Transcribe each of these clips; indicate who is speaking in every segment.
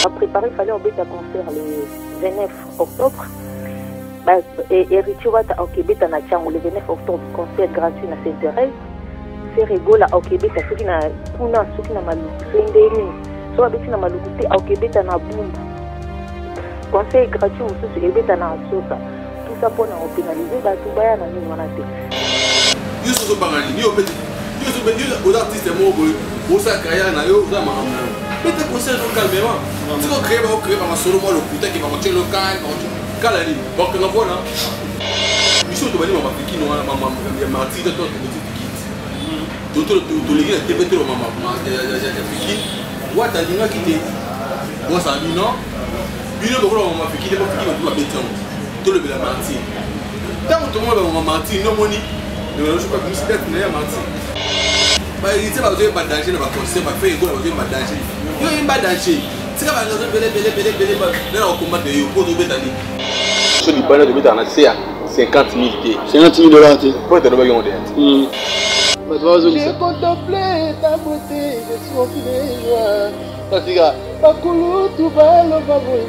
Speaker 1: A préparé, il fallait embêter un concert le 29 octobre. Et Héritier Wata au Québec, le 29 octobre, concert gratuit à Saint-Thérèse. C'est rigolo au Québec, c'est ce qui n'a pas au Québec, na boum. Conseil gratuit, on se Québec, na sosa. Tout ça pour nous pénaliser, bah tout va y aller, on a fait.
Speaker 2: Yo so bangali, yo petit. Yo so ben yo aux artistes mo bo sa carrière na yo za ma amna. Mais te conseil donc calmement. Tu vas créer ma solo moi le putain qui va monter local, calali. Donc on voit là. Mission de bani ma fiki no ma artiste toi tout les gars TV tout ma fiki. Wa ta dinga kité. Moi ça dit non. Bino ko ma fiki de ma fiki ko ma beton. Tout le bela marti. Tant tout le monde va marti non moni. Je ne sais pas si c'est un marti. Il y a un danger dans le conseil, il y a un danger. Il y a un danger. C'est comme un combat de Yoko de Bétani. Je suis pas là de Bétani, c'est 50 000 $. 50 000 $. Pour être le baguette. J'ai contemplé ta beauté, je suis enfilé. Ça c'est grave. Bakoulou, tout va, le baboué.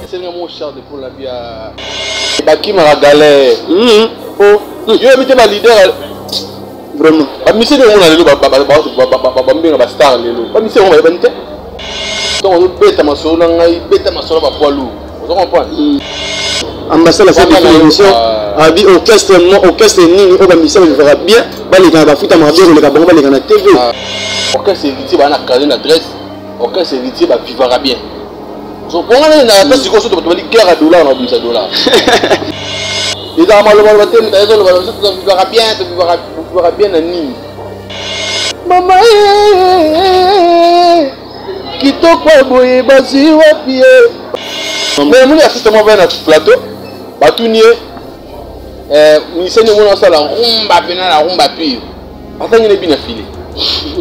Speaker 2: C'est mon char de pour la vie à. Baki ma galère. Yo invité ma leader vraiment. Ba mission de on a lelo ba star lelo. Ba mission on va banité. Donc on beta ma solo ngai beta ma solo ba poilu. Vous comprenez? Ambassade la émission abi orchestre nini o ba mission on verra bien. Ba les gars ba futa ma bien le gabon ba les gars na TV. Orchestre héritier ba na case d'adresse. Orchestre héritier ba vivra bien. So pour on a pas si qu'on se doit aller guerre à dollar na $10. Les gens malheureux vont te mettre dans le ballon, tu vivras bien en Nîmes. Maman, qui t'a quoi boyer, basi ou pied. Mais mon assistant m'a venu à ce plateau, Batounier, ministère de mon salle, rumba pena la rumba pire. Attends, il est bien affilé.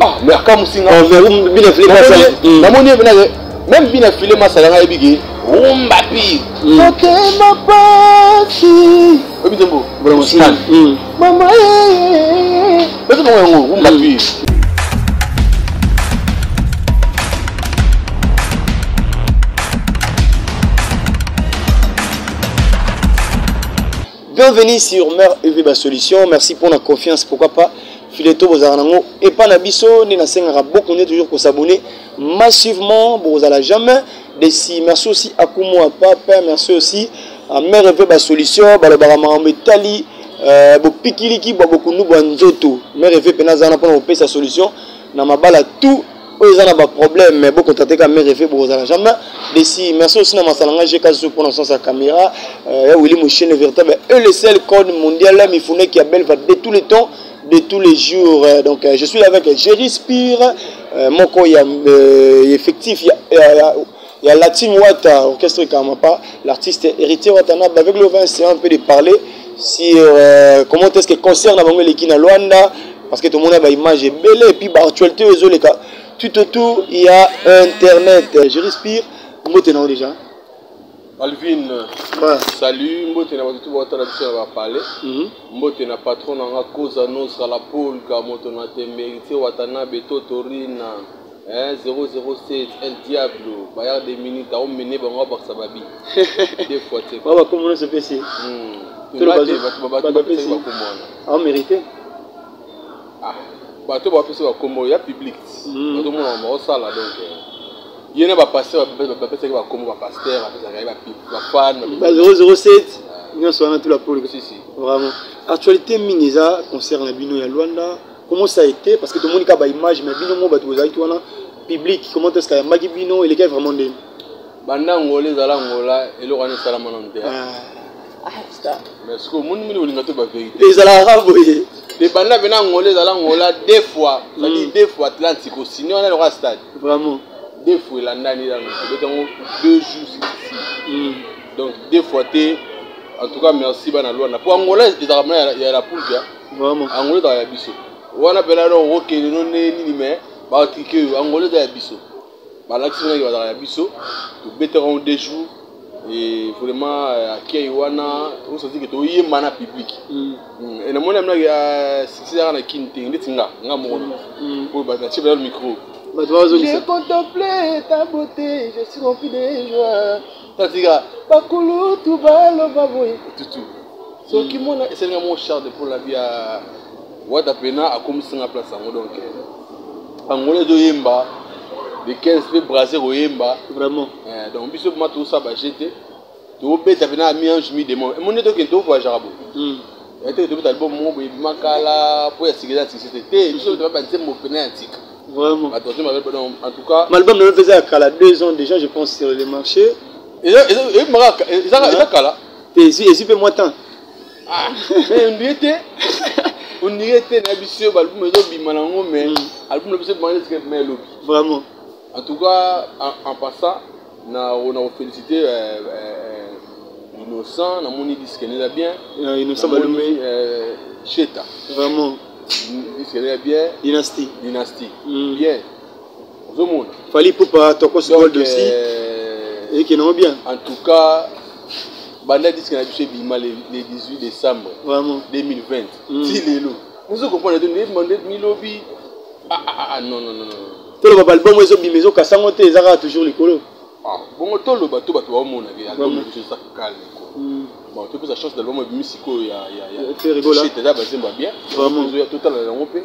Speaker 2: Ah, mais comme si on est bien affilé, même bien affilé, ma salle est bien. Rumba pire. Ok, ma passi. Obitembo, vraiment smart. Maman, est-ce qu'on a un rumba pire?
Speaker 3: Bienvenue sur Mère EV Solution. Merci pour la confiance. Pourquoi pas Fileto Bozarango et pas Nabiso. Ni na sengara beaucoup ne toujours pour s'abonner massivement. Bozala jamais. Merci aussi à Koumo à Papa. Merci aussi à Mère EV Solution. Balabarama Metali. Pikiliki beaucoup nous banzoto. Mère EV Penazana pour nous payer sa solution. Na mabala tout. Ils ont des problèmes, mais beaucoup de temps, mais refait pour jamais. Merci aussi à Massalanga, j'ai cassé pour l'instant sa caméra. Willy Mouchine, véritable. Et le seul code mondial, là, il faut qu'il y ait belle de tous les temps, de tous les jours. Donc, je suis là avec Jerry Spire. Mon corps, il y a effectif, il y a la team Wata, orchestre Kamapa, l'artiste Héritier Watana. Avec le vin, c'est un peu de parler sur comment est-ce que concerne avant l'équipe à Luanda, parce que tout le monde a une image belle et puis l'actualité, les cas. Tout, il y a Internet. Je respire. Mbotena déjà.
Speaker 2: Alvin, salut. Mbotena tout le temps va parler. Mbotena patron na cause annonce à la pole car Mbotena te mérité Watana Beto Torina 007 El Diablo. Bayard des minutes à mener bango par sababi. Des fois c'est.
Speaker 3: Baba comment se fait ici?
Speaker 2: Tout le monde
Speaker 3: va mérité.
Speaker 2: Ah. Bateau va passer comme il y a public. Tout le monde va au salle donc. Il y en a pas passer va passer comme va pasteur, va fan.
Speaker 3: 007. Nous sommes tout la police.
Speaker 2: Si.
Speaker 3: Vraiment. Actualité Minisa concerne Bino et Luanda. Comment ça a été parce que tout le monde a une image mais Bino mo bateau za qui public comment est-ce qu'il y a Magi Bino il est vraiment des.
Speaker 2: Banda ngolé zala ngola et le roi salama non te. Mais ce que mon mini olinga to ba vérité.
Speaker 3: Les arabes oui.
Speaker 2: Les bandes venant ngoler deux fois, ça dit deux fois Atlantique, sinon on est le stade.
Speaker 3: Vraiment.
Speaker 2: Deux fois la nani dans le 2 jours ici. Donc deux fois t'es, en tout cas merci bana Luanda. Pour Angola, il y a la poule bien.
Speaker 3: Vraiment.
Speaker 2: Angola dans la biso. On a besoin de rock et non ni mais, bah que Angola dans la biso. Bah là qui sont dans la biso, tout béteron 2 jours. et vraiment qui wana on se dit que to yemba na public et na mona mna si na kinte nditinga nga mona pour ba na chebela le micro j'ai contemplé ta beauté je suis rempli de joie tatiga bakulu tu balo baboy tout so ki mona c'est nga mon char de pour la vie à wata pena a comme singa place ngo donc angole do yemba de 15 pe brasser au yemba
Speaker 3: vraiment
Speaker 2: donc biso ma tout ça ba jeter to beta pena mi ange mi démon mon neto ke to voyage arabo était de album mo bo makala pour essayer c'était biso de pas dire mo pena antique
Speaker 3: vraiment
Speaker 2: attention en tout cas
Speaker 3: l'album ne faisait à Kala 2 ans déjà je pense sur les marchés
Speaker 2: et ça Kala
Speaker 3: et si peu moins temps
Speaker 2: mais on y était na biso album ezo bimanango mais album biso bande que mais lobby
Speaker 3: vraiment
Speaker 2: en tout cas en passant on a félicité Innocent na moni disque n'est bien
Speaker 3: Innocent Balumé
Speaker 2: Cheta
Speaker 3: vraiment
Speaker 2: disque n'est bien
Speaker 3: dynastie
Speaker 2: bien au monde
Speaker 3: fallait pour pas toko gold aussi et qui non bien
Speaker 2: en tout cas banda disque na biso bima le 18 décembre
Speaker 3: vraiment
Speaker 2: 2020 si lelo nous comprenons de demander milobi non
Speaker 3: tout le album ezo bimezo kasango te ezaka toujours likolo
Speaker 2: bon to lo bato ba mona ya album je ça calme bon tu peux la chance d'album musico ya
Speaker 3: c'est rigolo
Speaker 2: c'est déjà bazemba bien
Speaker 3: vraiment
Speaker 2: zo ya total la ngopé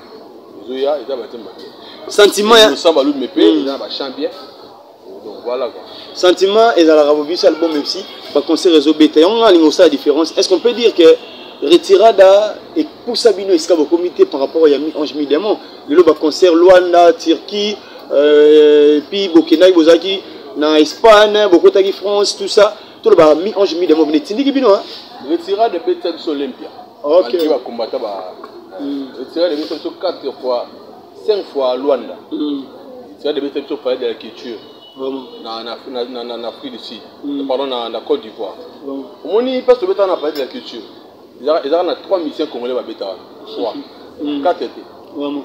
Speaker 2: zo ya eza bazemba bien
Speaker 3: sentiment ya
Speaker 2: samba lu mepe na ba chant bien donc voilà quoi
Speaker 3: sentiment ezala rabobisi album aussi ba concert réseau beta on a lingo ça la différence est-ce qu'on peut dire que retirada et pour Sabino iska au comité par rapport à Yami Ange Midemo le ba concert Luanda Turquie puis Burkina Bozaki na Espagne beaucoup de France tout ça tout le ba mi Ange Midemo venez tindiki bino hein
Speaker 2: retirada de beta Olympia OK qui va combattre ba retirada de beta 4 fois 5 fois Luanda retirada de beta pour parler de la culture
Speaker 3: vraiment
Speaker 2: en Afrique du Sud pardon en Côte d'Ivoire on y passe le beta na parler de la culture ils ont 3 missions congolais bêta 3 4 été
Speaker 3: vraiment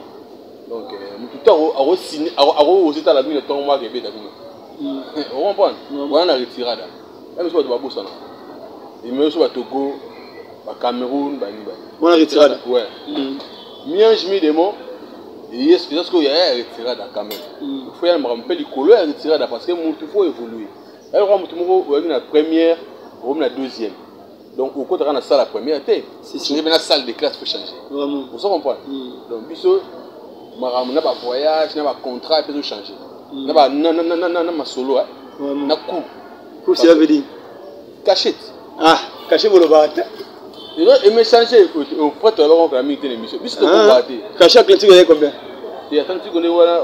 Speaker 2: donc tout a signé a aussi la mine ton mois que bêta on comprend on a retirada même si on doit bosser et même si on Togo Cameroun
Speaker 3: on a retirada
Speaker 2: ouais miange mi demo et est-ce que il y a retirada quand même il faut y me rappeler le retirada parce que il faut évoluer alors on a la première on a la deuxième. Donc, au côté de la salle, la première était. Si on est dans la salle de classe, il faut changer.
Speaker 3: Vraiment.
Speaker 2: Vous savez comprendre. Donc, biso, on n'a pas voyage, on n'a pas contrat, il faut changer. On n'a pas solo, on n'a coup.
Speaker 3: Coup, c'est la veut dire.
Speaker 2: Cachette.
Speaker 3: Ah, cachette pour le battre.
Speaker 2: Et me changer, au prêtre, alors on va mettre l'émission. Biso, on va battre.
Speaker 3: Cachette, tu connais combien?
Speaker 2: Et attends, tu connais, voilà,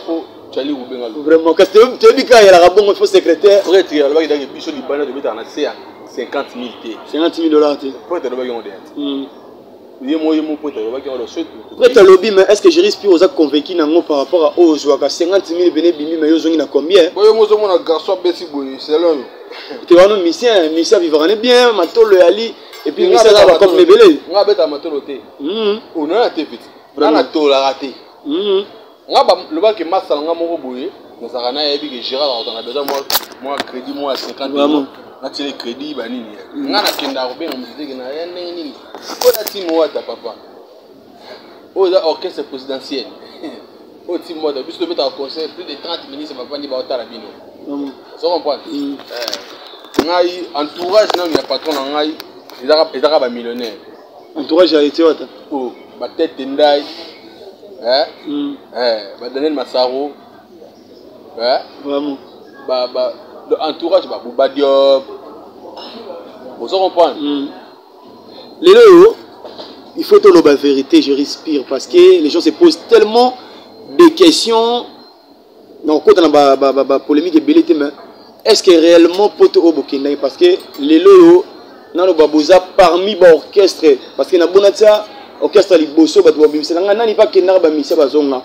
Speaker 2: pour Charlie ou Bengalou.
Speaker 3: Vraiment, parce que tu as dit qu'il y a la bonne faux secrétaire.
Speaker 2: Prêtre, il y a le bac de biso, il y a le bac de CA. 50 000 T.
Speaker 3: 50 000 $.
Speaker 2: Prêtre, le bac
Speaker 3: Prêtre lobby, mais est-ce que je risque aux actes convaincus par rapport à eux? 50 000 bénéfices, mais ils ont combien?
Speaker 2: Moi, je suis un garçon, c'est là.
Speaker 3: Tu vois, nous, mission vivra bien, Mato le Ali, et puis mission va comme les belés.
Speaker 2: On a bête à Mato le thé. On a été petit. On a tout la raté. On a le bac qui m'a salé, on a mon bouillé. Nous avons dit que Gérard, on a besoin moi crédit, moi 50 000. On a tiré crédit, on a kenda robin, on me disait que n'a rien. On a tiré moi ta papa. On a orchestre présidentiel. On a tiré moi, puisque le mettre en concert, plus de 30 minutes, ça va pas dire bah on a la bino. Ça comprend. On a eu entourage, non, il y a patron, on a eu ils arabes millionnaires.
Speaker 3: Entourage a été autre.
Speaker 2: Oh, ma tête tendai, ma Daniel Massaro,
Speaker 3: vraiment.
Speaker 2: Entourage, Bouba Diop. Vous comprenez?
Speaker 3: Les lots, il faut dire la vérité, je respire parce que les gens se posent tellement de questions. Non, quand on a la polémique et belité, mais est-ce que réellement poto au Burkina parce que les lots, dans le babosa parmi l'orchestre, parce que na bonata orchestre liboso bato babimisa nga nani pas kenara ba misia bazonga,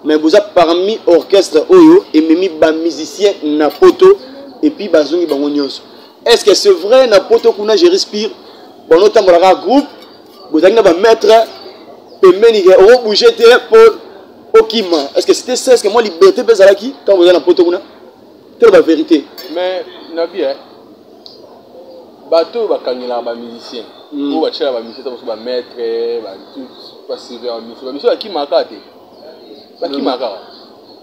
Speaker 3: mais boza parmi orchestre oyo et memi ba musicien na poto et puis bazongi bango nyonso. Est-ce que c'est vrai na poto kuna je respire bon notamment la groupe bozangi na ba maître pembeni ke o bouger te pour okima. Est-ce que c'était ça? Est-ce que moi liberté bezalaki quand vous êtes na poto kuna? C'est la vérité.
Speaker 2: Mais na bien bateau bakangela ba musicien ou ba chela ba musicien ça ba maître ba tout pas silver musicien ba kimaka te ba kimaka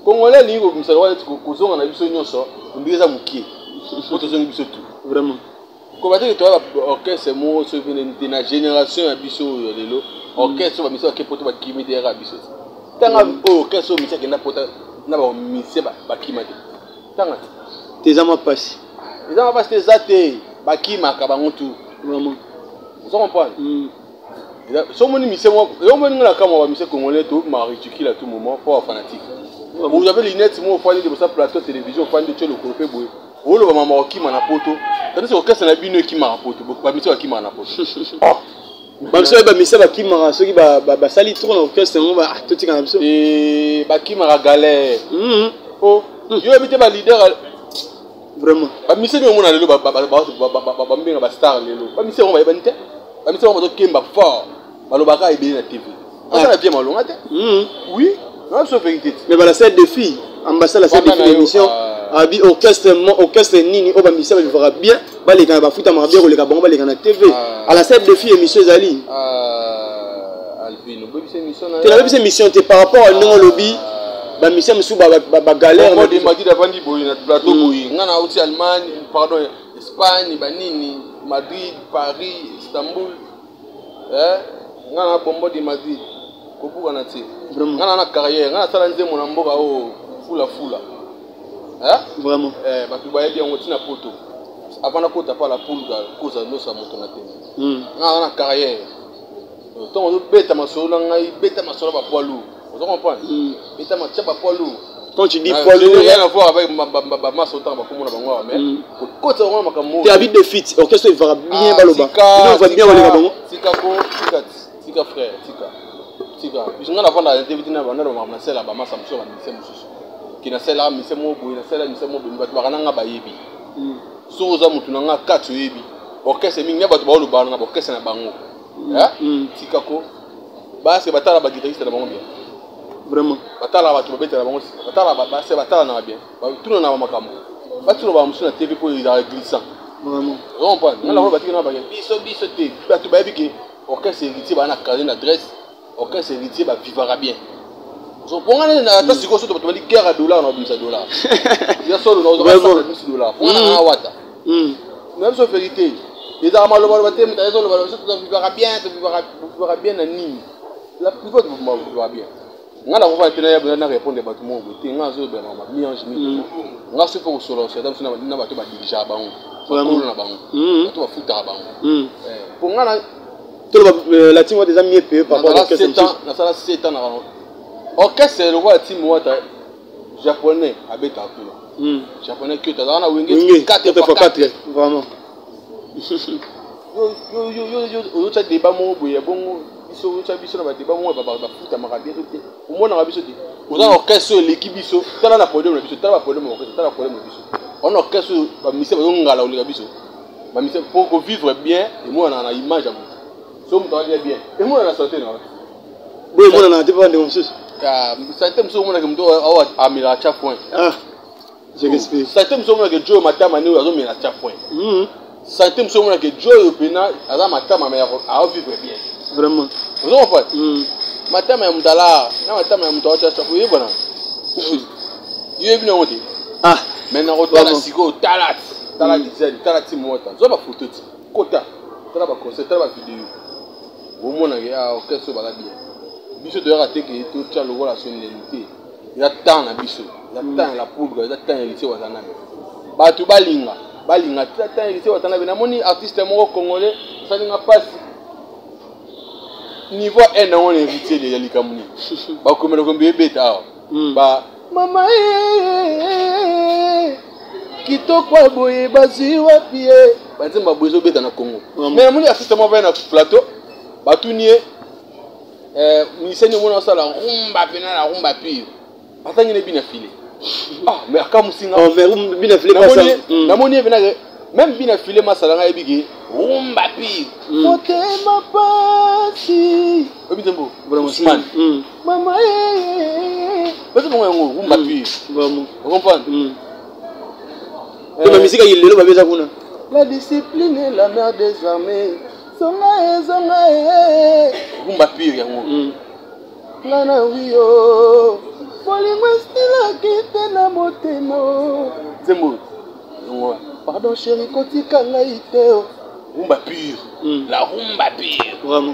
Speaker 2: congolais lingo musala wa kozonga na biso nyonso ndeza mukie poto zongi biso tout
Speaker 3: vraiment
Speaker 2: ko bateke to ba orchestre mo so vene na génération ya biso lelo orchestre ba musicien ke poto ba kimidera biso tanga orchestre musicien ke na poto na ba musicien ba kimate tanga
Speaker 3: tes amas passent
Speaker 2: les amas passent tes até bakimaka bango tout
Speaker 3: vraiment
Speaker 2: vous comprenez so moni mise mo yo moni ngala kama ba mise congolais to ma ridicule à tout moment pour fanatique vous avez les lunettes mo fani de ça plateau télévision fani de le copé boy o lo ba mama okima na poto tandis que kesa na bino ki ma poto ba mise okima na poto
Speaker 3: ba mise ba mise ba kimara soki ba sali trop na orchestre mo ba to tika na biso
Speaker 2: ba kimara galère oh yo ebite ba leader
Speaker 3: vraiment
Speaker 2: ba mise no mona lelo ba mbenga ba star lelo ba mise mo ba yebante ba mise mo to kemba fort balobaka ebele na TV ça la bien malonga te oui non c'est vérité
Speaker 3: mais voilà cette défi ambassade la cette défi l'émission abi orchestre nini o ba mise ba vivra bien ba les kana ba futa ma bien ko le ka bango ba les kana TV à la cette défi émission ezali
Speaker 2: Alvino bo bise émission na
Speaker 3: tu la bise émission te par rapport à non lobby ba mise musu ba galère
Speaker 2: mo de madi davandi boy na plateau boy ngana outi Allemagne pardon Espagne banini Madrid Paris Istanbul ngana bombo de Madrid kobuka na ti ngana na carrière ngana sala nzemo na mboka o fula
Speaker 3: vraiment
Speaker 2: batu ba yebi ngoti na poto avant na kota pa la poule koza no sa moto na te ngana na carrière to on beta masolo ngai beta masolo ba poilu vous comprenez beta macha ba poilu
Speaker 3: quand tu dis poilu
Speaker 2: rien à voir avec ma masse autant ba komona bango mais kota ngana makambo
Speaker 3: tu habites de fit orchestre il va bien baloba on va bien wala bango tika
Speaker 2: frère tika bisonga na vanda activité na bana na sela ba masa mso ba mise mususu kina sela mise mo boy na sela mise mo boy ba kana nga ba yebi so za mutu na nga katu yebi orchestre mingi ba ba lo ba na orchestre na bango tika ko ba se batala ba guitariste na bango bien
Speaker 3: vraiment
Speaker 2: batala ba to beta na bango batala ba se batala na bien ba tuna na makambo ba tuna ba musu na TV pour il a glissant
Speaker 3: vraiment
Speaker 2: on pas ngala ba tika na ba biso te ba to ba yebi ke orchestre héritier ba na carte d'adresse orchestre héritier va vivra bien. So pour ngana na ta siko so to ba guerre à dollar na bisa dollar. Ya solo na $100. Pour ngana na wata. Même so vérité. Les armes le ba te meta so le ba so to vivra bien na nini. La plupart de vous vivra bien. Ngana ko fa tena ya na répondre ba tout mo te ngana so be na mi ange ni. Ngana so ko solo so ta na ba to ba dirija ba on. Vraiment na ba on. To ba futa ba on. Pour ngana
Speaker 3: la team a déjà mieux payé par rapport à l'orchestre.
Speaker 2: Na sala 7 ans na orchestre le roi team wata japonais abeta kula. Japonais que ta na wenge 4x4
Speaker 3: vraiment.
Speaker 2: Yo cha débat mo boye bongo biso cha biso na ba débat mo ba futa makabie te. O mona ba biso te. O za orchestre l'équipe biso tala na podium na biso tala ba podium orchestre tala podium biso. On orchestre ba mise ba ngala o le biso. Ba mise pour vivre bien et moi na image à so mto ali bien et moi na santé na
Speaker 3: boy moi na dépend de monsieur
Speaker 2: santé mso mona ke mto awa amila cha point
Speaker 3: je respecte
Speaker 2: santé mso mona ke Joe matama ni azo mila cha point santé mso mona ke Joe pena aza matama mais a vivre bien
Speaker 3: vraiment
Speaker 2: vous comprenez matama ya mdala na matama ya mto cha point bana yo ebina wote mais na rotala siko talat dizaine talat mota zo ba photo ti kota tala ba concert tala ba vidéo au moins na orchestre ba bien biso de rater que tout ça le la solennité il a tant na biso il a tant la poudre il a tant lycée watana ba tu balinga tant lycée watana na moni artiste mo congolais ça n'inga pas niveau 1 on héritier de likamuni ba komela kombe beta ba mama kitoko boye baziwa pie bazimba bozo beta na Congo mais moni artiste mo va na plateau batunie musicien mona sala rumba pena la rumba pire atangi ne bina filé mais akamusinga
Speaker 3: mais bina filé pas ça
Speaker 2: na moni bina même bina filé masala nga ebigi rumba pire motema pasi obitembo vraiment mama parce que moi rumba pire
Speaker 3: vraiment
Speaker 2: vous comprenez
Speaker 3: la musique il le ba beza kuna
Speaker 4: La discipline est la mère des armées. Zonga.
Speaker 2: Rumba pire yango.
Speaker 4: Nana wio. Polimwestila kite na motemo.
Speaker 2: Zembo.
Speaker 4: Pardon chérie, kotika ngaiteo.
Speaker 2: Rumba pire. La rumba pire.
Speaker 3: Vraiment.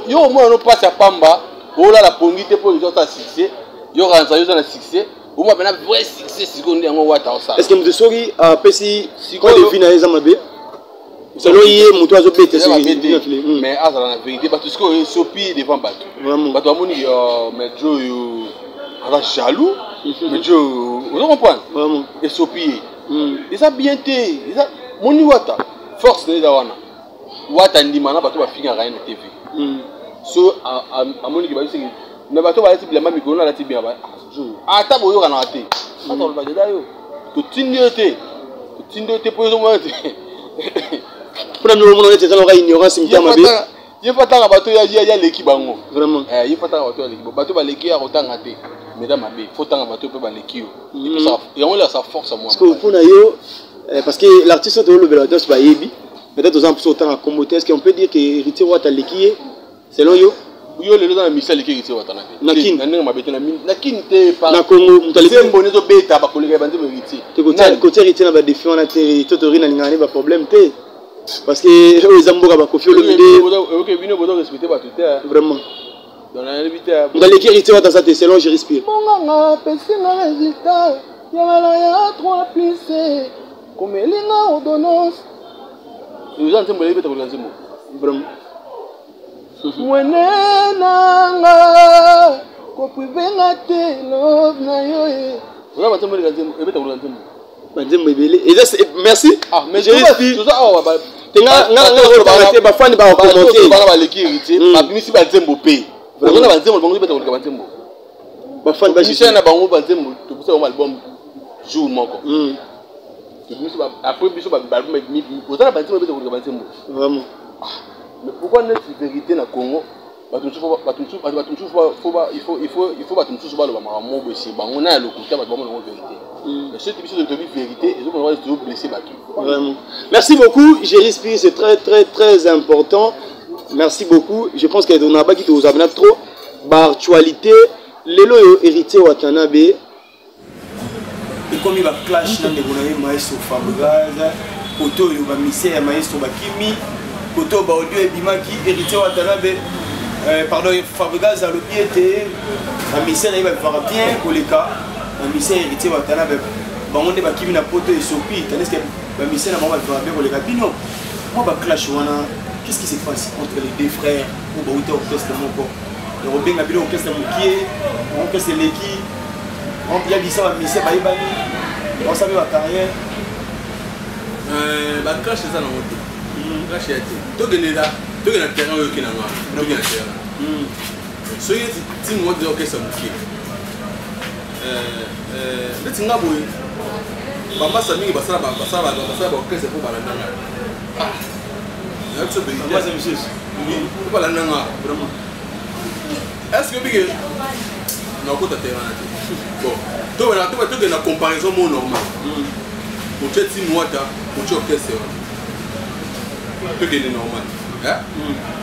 Speaker 2: Yo moi no passe à Pamba. Ola la pongite pour les autres succès. Yo ranza yo na succès. Au moins ben vrai succès seconde yango wata osala.
Speaker 3: Est-ce que vous sori a pesi quand défi na eza mabe? Selon yé moto azo bete sur
Speaker 2: mais azala na vérité parce que sopi devant bateau.
Speaker 3: Vraiment.
Speaker 2: Bateau amoni mais Joe yo ala jaloux. Mais Joe, vous comprenez?
Speaker 3: Vraiment.
Speaker 2: Et sopi. Et ça bien té, ça moni wata. Force de wana. Wata ndima na bateau ba finga rien na TV. So amoni ki ba yisi na bateau ba yisi bilamba mikolo na lati bien ba. Ata boyo kana ate. Ata lo ba jeda yo. To tindote. To tindote po yo mo ate.
Speaker 3: Pour nous on était dans la ignorance mtama be.
Speaker 2: Il faut tanga bateau ya leki bango.
Speaker 3: Vraiment.
Speaker 2: Il faut tanga bateau ya leki. Bateau ba leki ya rotanga te. Mesdames mabe, faut tanga bateau pe ba leki yo. Il peut ça et on a sa force à moi.
Speaker 3: Parce que pour nayo parce que l'artiste de l'Obélados ba yebi. Peut-être aux ampes autant à commoter. Est-ce qu'on peut dire que héritier Wata leki selon yo?
Speaker 2: Yo le dans Michel leki héritier Wata na.
Speaker 3: Nakin.
Speaker 2: Na mabete na kin te par.
Speaker 3: Na Congo mutaleki.
Speaker 2: C'est bonne zo beta ba kolega bande héritier.
Speaker 3: Côté héritier na ba défi on a territoire na lingane ba problème te. Parce que eux zamboka ba kofi le vidéo.
Speaker 2: OK, bino bodo respecter ba tout
Speaker 3: vraiment.
Speaker 2: Dans la vérité.
Speaker 3: Dans les héritiers Wata ça te selon je respire.
Speaker 4: Monganga pesi na résultat. Yala ya 3 plus C. Comme elinga ordonnance.
Speaker 2: Nous en sommes les bêtes pour les mots.
Speaker 3: Vraiment.
Speaker 4: Mwenenanga ko privenga te love na yo e.
Speaker 2: On va tomber les bêtes pour les mots.
Speaker 3: Banzembo ebele. Et ça merci.
Speaker 2: Ah mais
Speaker 3: je respire.
Speaker 2: Tout ça ba
Speaker 3: tenga nga ba fan ba commenter.
Speaker 2: Ba leki héritier. Ba binisi ba nzembo pe. On a banzembo bango bêtes pour les nzembo.
Speaker 3: Ba fan ba
Speaker 2: Michel na bango banzembo to ça un album jour moko. Après biso ba album mi on a banzembo bêtes pour les nzembo.
Speaker 3: Vraiment.
Speaker 2: Mais pourquoi n'est-ce vérité na Congo? Il faut
Speaker 3: merci beaucoup, j'ai respiré, c'est très très très important. Merci beaucoup. Je pense que on a pas qui vous a trop actualité les loyaux héritiers Watanabe et comme il va clash dans les bonhommes maestro Fabregas auto il va misser maestro Bakimi auto ba audio ebimaki héritier Watanabe pardon Fabregas a le pied était la mission il va faire bien pour les cas la mission héritier Watanabe bango nde Bakimi na poto et sopi tandis que la mission na bango va faire bien pour les cas bino moi ba clash wana qu'est-ce qui se passe entre les deux frères ou ba auto orchestre mon corps le Robin a bien orchestre Mukie orchestre Leki on y a dit ça mais c'est pas ibani on savait la carrière
Speaker 2: ba clash ça na moto clash était to genera terrain yo kinanga no bien terrain so yeti team what the orchestre Mukie letinga boy bamba samingi basala orchestre pour balandanga c'est monsieur. Voilà, vraiment. Est-ce que vous non, côté terrain. Bon, tu as une comparaison normale. Pour tu es Wata, pour tu es orchestre. Tu es normal.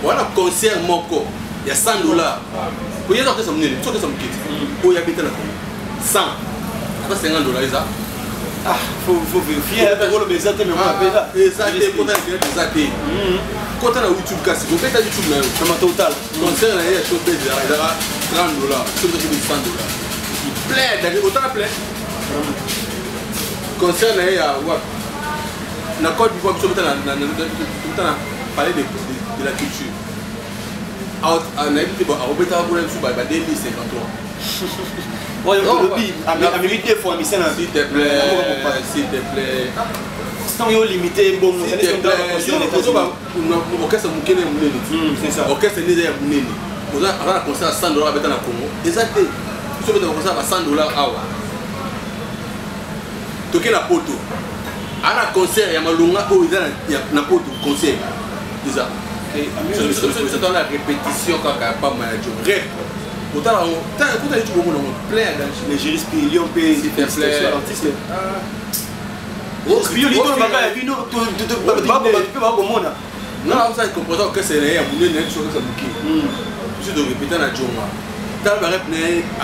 Speaker 2: Voilà, concert moko, il y a $100. Pour y aller orchestre, tu es pour y habiter là. 100. Après $50, ça.
Speaker 3: Ah, faut vérifier. Pour le baiser, mais on va payer.
Speaker 2: Exactement, pour t'aider. Quand on a YouTube, vous faites YouTube,
Speaker 3: c'est total.
Speaker 2: Concert, il y a $30, $100. Sur $100. Plein, autant de plein. Concert, il y a la Côte d'Ivoire, nous parler de la culture. On a dit que on va mettre un problème sur 2053.
Speaker 3: Américain, il faut un missel.
Speaker 2: S'il te plaît, s'il te plaît.
Speaker 3: C'est limité, bon,
Speaker 2: s'il te plaît. Orchestre Mukene Mouneni. C'est ça. Orchestre Nizaya Mouneni. Vous avez un concert à $100 avec la Congo. Exactement. Vous avez un concert à $100 à Awa. Toquez la poto. À un concert, il y a Malunga où il y a un poto concert. C'est ça. C'est dans la répétition quand il n'y a pas de manager. Autant là, plein
Speaker 3: les juristes Lyon P.
Speaker 2: S'il te plaît. Non, ça est composé que c'est un moulin de choses à bouquet. Je dois répéter la Joma. T'as la réponse à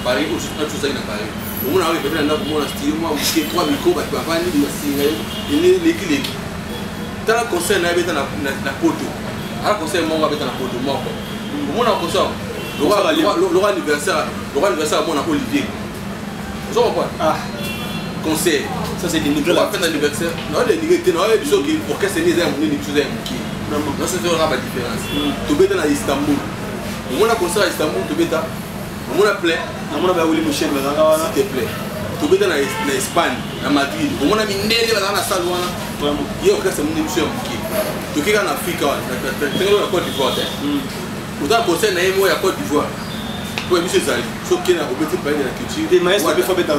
Speaker 2: Paris ou juste un chose à Paris. Au moins, on a répété un autre mot à style, moi, bouquet 3 micros, bah, tu vas pas ni de signer, ni l'équilibre. T'as le conseil à mettre la poteau. À la conseil, moi, on va mettre la poteau, moi. Au moins, on a conseil. L'aura anniversaire, moi, on a Olivier. Vous comprenez? Conseil. Ça c'est des niveaux. On va faire l'anniversaire. Non, les niveaux, non, les bisous qui pour que c'est les amis, les choses qui. Non, c'est vraiment la différence. Tu es dans Istanbul. On a concert à Istanbul, tu es dans. On a plein. On a voulu me chercher, s'il te plaît. Tu es dans l'Espagne, à Madrid. On a mis Nelly dans la salle. Il y a aucun c'est mon émission qui. Tu es en Afrique, tu es en Côte d'Ivoire. Vous avez un concert à Côte d'Ivoire. Oui, monsieur Zali, sauf qu'il y a un petit pays de la culture.
Speaker 3: Des maestros, il faut mettre en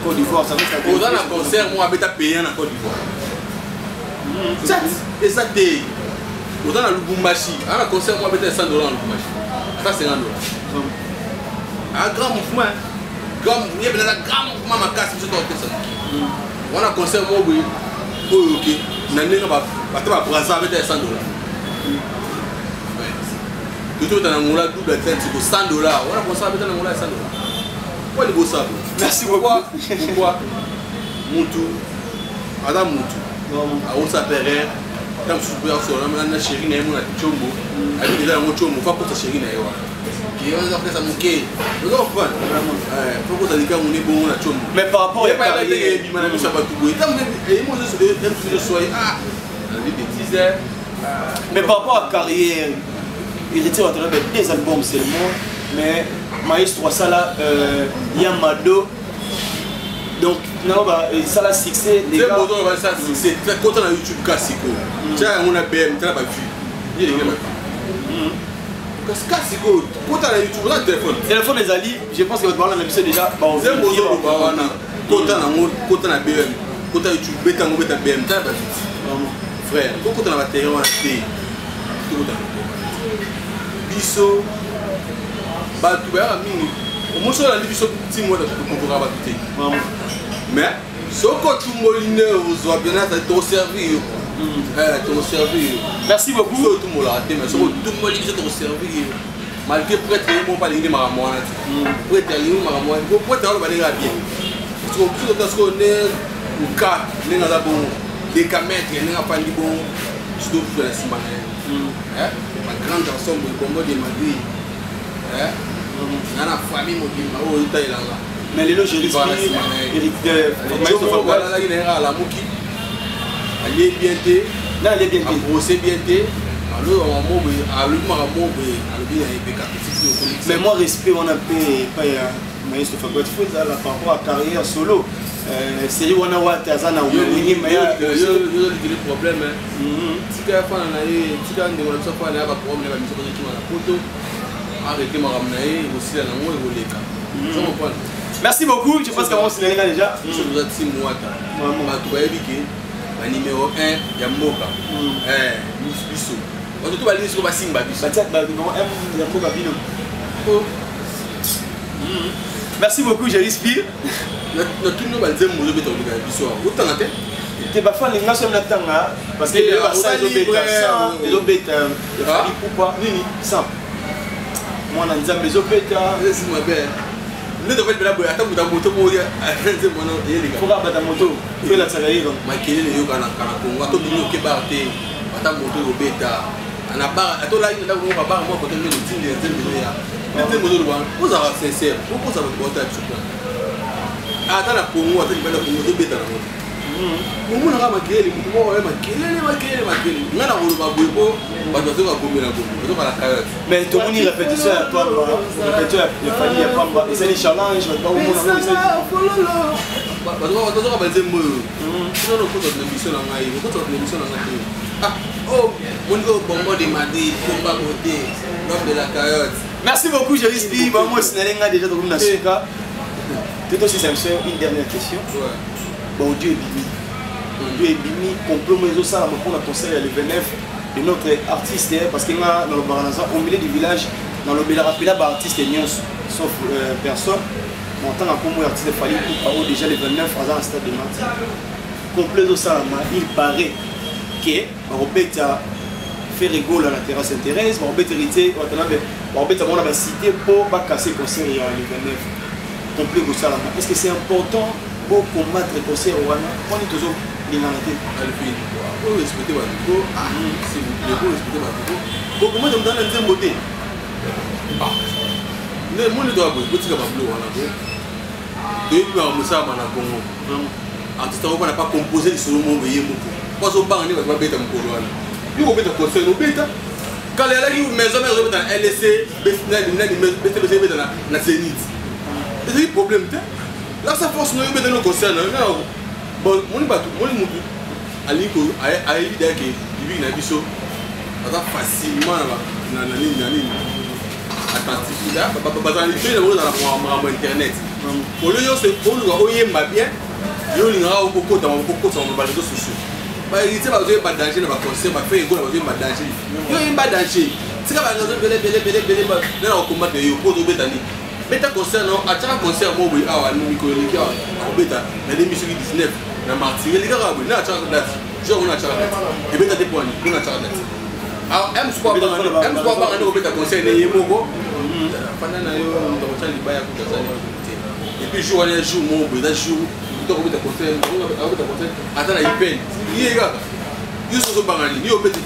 Speaker 3: Côte d'Ivoire, ça veut dire que.
Speaker 2: Dans un concert, moi, je vais payer en Côte d'Ivoire. Et ça, c'est. Dans le Lubumbashi, un concert, moi, je vais $100 en Lubumbashi. Ça, c'est $1. Un grand mouvement. Il y a un grand mouvement, ma casse, je dois faire ça. On a un concert, moi, oui. Ok. On a un brassard avec $100. Tout dans un moulin double tête, c'est $100. On a pensé à mettre dans un moulin $100. Pourquoi les beaux sables?
Speaker 3: Merci beaucoup.
Speaker 2: Pourquoi Moutou, Madame Moutou, à Osa Perret, quand je suis sur la chérie, il y a un chombo, il y a un chombo, il faut que ta chérie n'aille pas. Qui est en fait à mon quai. Vous comprenez? Il faut que tu aies un bon chombo.
Speaker 3: Mais par rapport à la
Speaker 2: carrière, il m'a dit ça va tout bouger. Et moi, je suis
Speaker 3: mais par rapport à la carrière, il retire à travers des albums seulement, mais Maestro ça là, Yamado, donc non bah ça là succès les gars.
Speaker 2: C'est quand on a YouTube Cassico, tiens on a BM, tu n'as pas vu, il y a Cassico, quand on a YouTube, on a
Speaker 3: téléphone les alliés, je pense que votre parole en épisode déjà.
Speaker 2: Quand on a BM, quand on a YouTube, bêta BM, tu n'as pas vu, frère, quand on a batterie on a té, tout biso batu ba mingi omoso la biso petit mois de pour batute mais soko tumboline ozwa bien à ton servir ton servir
Speaker 3: merci beaucoup
Speaker 2: tout le monde a raté mais soko tumboline te servir malgré prêtre bon pas lingi maramwa prêtre lingi maramwa ko prêtre on va les bien parce qu'on est au cas nenga la bon des camètres nenga pas ni bon je dois faire la semaine ma grande chanson de Congo de Madrid. Dans la famille,
Speaker 3: mais les loges, il mais moi, respect, on a payé Maestro Fagot Food par rapport à carrière solo. C'est lui qui a fait
Speaker 2: le problème. Si tu as fait
Speaker 3: merci beaucoup, je pense qu'on s'est déjà.
Speaker 2: Je vous ai dit, moi, numéro 1, il y a Moka. Bisso. On a tout balayé sur la Simba.
Speaker 3: Merci beaucoup, je respire. Tu vas faire les nations parce que les pourquoi ça moi on a des maisons bêta
Speaker 2: ne devait pas la attendre dans moto pour dire
Speaker 3: faut pas battre moto faut la travailler donc
Speaker 2: ma kele le yoga na Congo to bino ke barte bata moto au bêta ana ba to la ina da ko ba mo ko to le tin de ya mais moto le ban vous avez sincère vous avez botter sur plan ata na Congo ata libala Congo to bêta na moto Mumuna kama makele mtumo wale makele ngana wulu babwebo bato ka gomela bato ka la carotte
Speaker 3: mais tout le monde répétition à toi répétition le famille ya pamba et c'est les challenges bato au monde
Speaker 2: bato ka banze mo non ko to l'émission na ngai ko to l'émission na ngai ah oh mon go bongo de Madrid combat côté l'homme de la carotte
Speaker 3: merci beaucoup je respire ba moi sinalenga déjà to na suka tout aussi c'est une dernière question bon Dieu est bimi complot mais ça pour la concert le 29 de notre artiste parce que là dans le Baranaza au milieu du village dans le bel rappel là artiste sauf personne montant à comme artiste fallait pour déjà les 29 ans en stade de Martin complet au salama il paraît que Robert a fait rigolo à la terrasse Thérèse Robert hérité Robert a mon cité pour pas casser concert il y a les 29 complet au salama est-ce que c'est important pour combattre le concert ou on est toujours l'inanité
Speaker 2: pour respecter votre niveau s'il vous plaît pour respecter votre niveau pour comment je me donne un beauté mais moi je dois vous dire que je vais depuis que je suis à Congo, l'artiste n'a pas composé sur le monde. Parce que je ne vais pas faire un peu. Je vais faire un concert. Quand il y a une maison, je vais faire un LSC, je vais faire un Zénith. C'est un problème. Là, ça force nous de faire un concert. Bon, je vais dire que facilement attentif là parce que les gens dans internet au lieu c'est pour nous envoyer ma bien yo linga beaucoup dans beaucoup sur les réseaux sociaux bah il sait pas que pas danger dans concert pas faire école pas danger yo pas danger c'est que belé là on combat yo pour do betani beta concert non à chaque concert moi oui ah nous micronique ah beta na 2019 na martyr les gars na chaque date je on a chaque date et beta des points on a chaque date ah M soit pas on beta concert né yemoko pendant yo on t'a libaya pour ça et puis jour les jours mon beta jour to ko beta concert on beta concert attends la peine il gars yo so bangani yo beta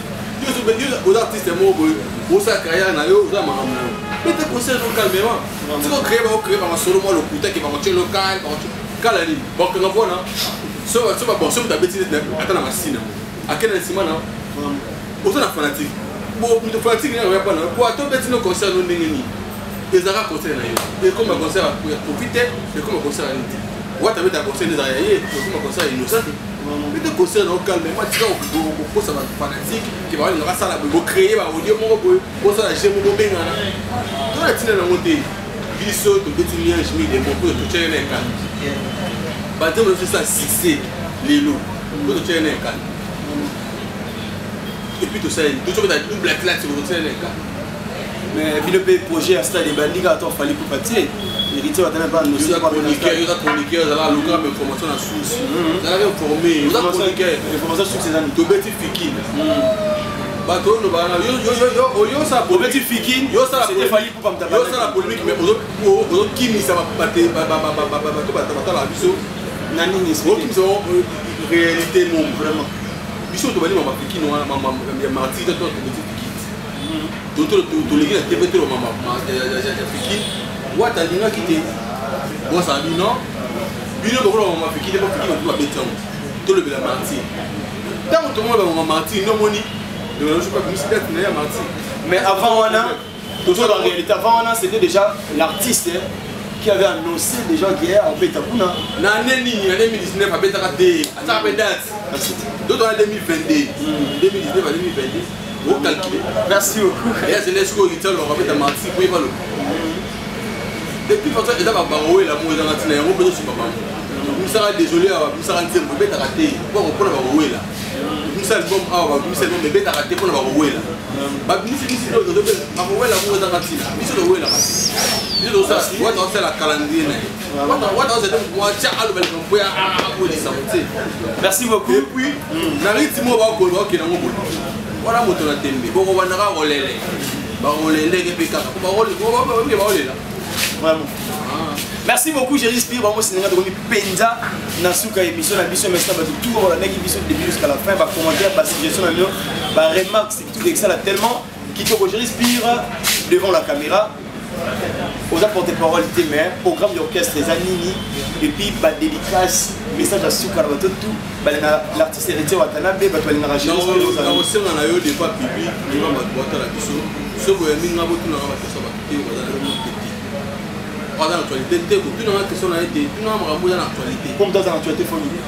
Speaker 2: yo so beta aux artistes mo boy au sa carrière na yo za mahamna beta concert calmement tu ko créer par solo moi le couteau qui va monter local kala ni bon que on na so pas bon so ta bêtise attends la machine à quel simana au na fanatique bon tu fanatique na pas na quoi to bêtise no concert no ndengeni ezaka concert na yo et comme concert pour profiter et comme concert à l'unité ouais tu as concert des arrières comme concert innocent mais des concerts no calmement tu vas ça va fanatique qui va aller dans la salle pour créer ba audio mon pour ça la j'aime mon bengana to la tina na monter biso to petit lien je mets des mots pour tout chercher les cas ba te me ça succès les lots pour tout chercher les cas et puis tout ça tout ça une black là sur tout chercher les cas
Speaker 3: mais puis le projet à stade de Bandiga a fallu pour partir héritier va tellement pas nous
Speaker 2: c'est pas communiquer là local mais formation en source ça va informer ça communiquer
Speaker 3: information sur ces années
Speaker 2: to beti fikin bato no bana yo ça
Speaker 3: beti fikin
Speaker 2: yo ça
Speaker 3: c'était fallu pour pas
Speaker 2: yo ça la polémique mais ozo kimi ça va bater bato la biso
Speaker 3: nani ni
Speaker 2: c'est qui sont réalité non vraiment biso to bani mama fikin mama marti to beti to les gars TV to mama fikin wata ndinga kite bon ça dit non bino ko ko mama fikin ko fikin ko beton to le bela marti tant to mo ba marti no moni de je pas publicité na marti
Speaker 3: mais avant en réalité avant c'était déjà l'artiste qui avait annoncé déjà hier en Betakuna
Speaker 2: na neni en 2019 à Betakate à ta date d'autres en 2022 2019 à 2022 au calculer
Speaker 3: merci beaucoup
Speaker 2: et c'est l'esco qui t'a le rappel de marti pour évaluer depuis longtemps il a pas baroué la mouille dans la tina on peut sur papa nous sera désolé nous sera un tempo bête raté pour on prend baroué là nous ça album nous c'est le bête raté pour baroué là ba nous c'est ici le baroué la mouille dans la tina nous c'est le baroué là nous c'est ça what on fait la calendrier what on c'est moi tiens à le bel pour pour les santé
Speaker 3: merci beaucoup
Speaker 2: et puis na ritmo ba ko OK na ngoko voilà moto na tembe boko banaka rolele ba rolele ke peka ba rolele là
Speaker 3: vraiment merci beaucoup j'ai respiré vraiment c'est nga de penza na suka émission na biso mais ça va tout la nèg émission de début jusqu'à la fin ba commentaire ba suggestion na yo ba remarque c'est tout que ça là tellement qui que je respire devant la caméra aux apporter parole mais programme d'orchestre les anini et puis ba dédicace message à suka ba tout ba l'artiste héritier Watanabe ba to na ranger
Speaker 2: na osenga na yo des pas public ni ba boîte la biso so ko yemi ngabo tout na ba ça ba te dans l'actualité, tu n'as question là été, tu n'as pas dans l'actualité.
Speaker 3: Comme dans l'actualité famille.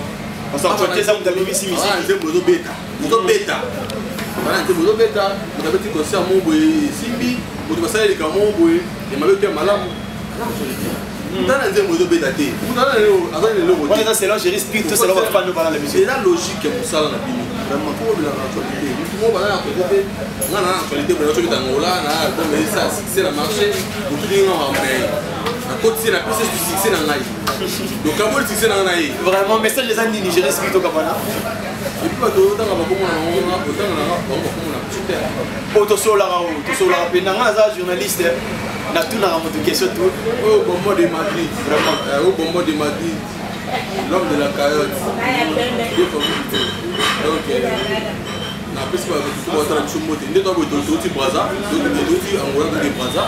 Speaker 3: Parce que l'actualité ça vous avez mis ici.
Speaker 2: Ah, c'est moto bêta. Moto bêta. Voilà, c'est moto bêta. Vous avez dit que c'est mon boy Simbi, vous devez savoir les gamons boy, et ma bête malade. Dans la moto bêta té. Vous dans le c'est là j'ai respecté tout ça là va pas nous parler la musique. C'est la logique pour ça dans la vie. vraiment pour l'actualité tout le monde va l'actualité on a l'actualité pour l'actualité d'Angola on a album mais ça c'est le marché pour tout le monde mais à côté c'est la plus du succès dans l'année donc quand le succès dans l'année
Speaker 3: vraiment message des amis Nigeria Spirito Kabana
Speaker 2: et puis autant on va comme on a super
Speaker 3: auto sola penanga za journaliste na tout na moto question tout
Speaker 2: au Bombo de Madrid vraiment au Bombo de Madrid l'homme de la carotte donc na pesi ba ko tara chumbote ndeto abo to Brazza to Angola to Brazza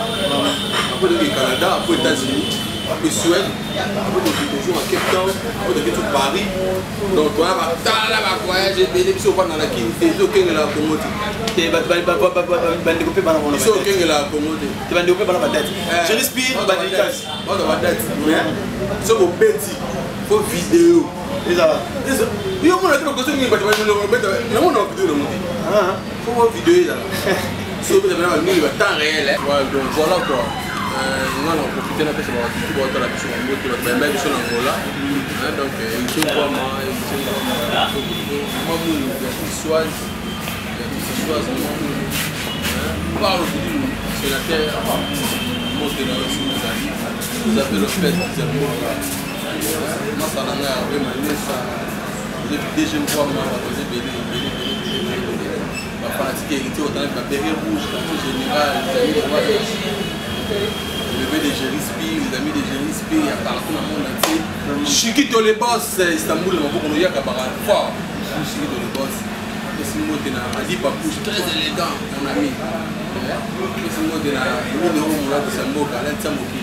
Speaker 2: après de Canada après États-Unis après Suède après de toujours à Cape Town après de Paris donc on va tala ba voyage belé biso pa na la ki ezo kenga la Congo
Speaker 3: te ba développer bana mo
Speaker 2: biso kenga la Congo
Speaker 3: te ba développer bana ba date je respire ba dédicace
Speaker 2: ba date so go beti fo vidéo yo mon a ko ngi ba na mo no vidéo mo fo vidéo là so be na ni ba temps réel donc voilà quoi on a profité de ça pour la mission en mode de la mission en Angola donc il faut voir moi parle c'est la terre monter dans le sous vous avez le fait des amours moi ça n'a vraiment ça depuis des jeunes fois moi j'ai béni ma fanatique hérité autant que la berry rouge en général le levé des Gérispi, les amis des Gérispi, il y a partout dans le monde entier. Chikito les boss, Istanbul, on y a Kabara fort. Chikito les boss. C'est une mot de Adi Papouche, très élégant, mon ami. C'est une mot de Moula de Sambo, Kalen Samoki.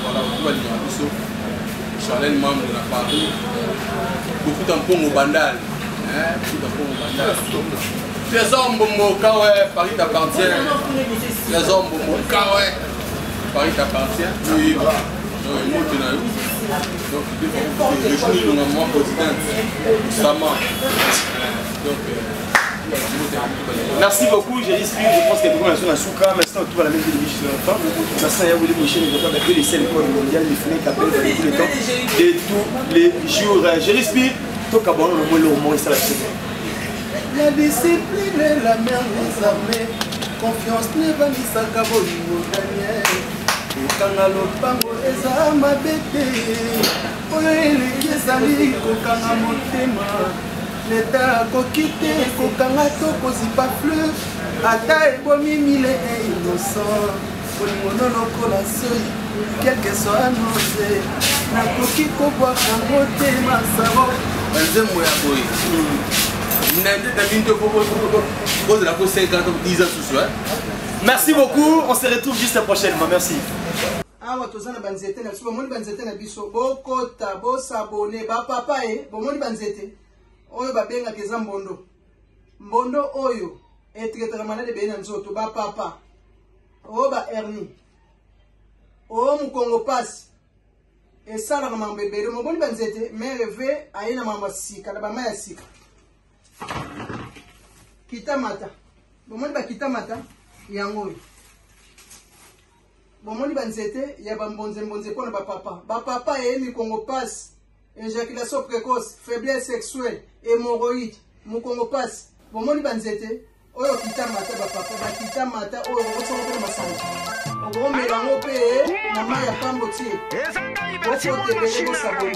Speaker 2: Voilà, on va dire un peu Charlène, membre de la partie. Beaucoup de tampons au bandal. Beaucoup de tampons au bandal. Trésor Mbombo Kawe, Paris t'appartient. Trésor Mbombo Kawe, Paris t'appartient. Oui, donc il faut que le moment président Sama.
Speaker 3: Merci beaucoup, j'ai respiré, je pense qu'il y a beaucoup de choses à Souka, maintenant tout va la même télévision de l'enfant. Maintenant il y a voulu Michel, il va faire les scènes mondiales, les fenêtres appellent de tous les temps, de tous les jours. J'ai respiré, tout à bon, le moins le moment, ça la semaine.
Speaker 4: La discipline est la mère des armées. Confiance n'est pas ni sa caboline Daniel. Kokanga lopango eza mabete. Oyo eleki ezali kokanga motema. Leta kokite kokanga to kozipa fleur. Ata ebomi mille et innocent. Olingono lokola soi. Quel que soit nausée. Nakoki kobwaka motema savo.
Speaker 2: Nzembo ya boye.
Speaker 3: Merci beaucoup, on se retrouve juste prochainement, merci.
Speaker 4: Awa tozana banzete na biso bomoni banzete na biso bokota bosabone ba papa bomoni banzete oyo babengaka eza mbondo mbondo oyo etraitera malade beye na nzoto ba papa oyo ba hernie oyo mukongo pasi esalaka mambo ebele moboni banzete mere ve aye na mambo ya sika na bama ya sika kitamata bomoni bakitamata yango oyo bomoni banzete ya bambonze mpona bapapa eye mikongo pasi éjaculation précoce faiblesse sexuelle hémorroïde mokongo pasi bomoni banzete oyo kitamata bapapa bakitamata oyo okosongo mpona masanga okomelango mpe na mai ya pambo tie okotebele bosaboni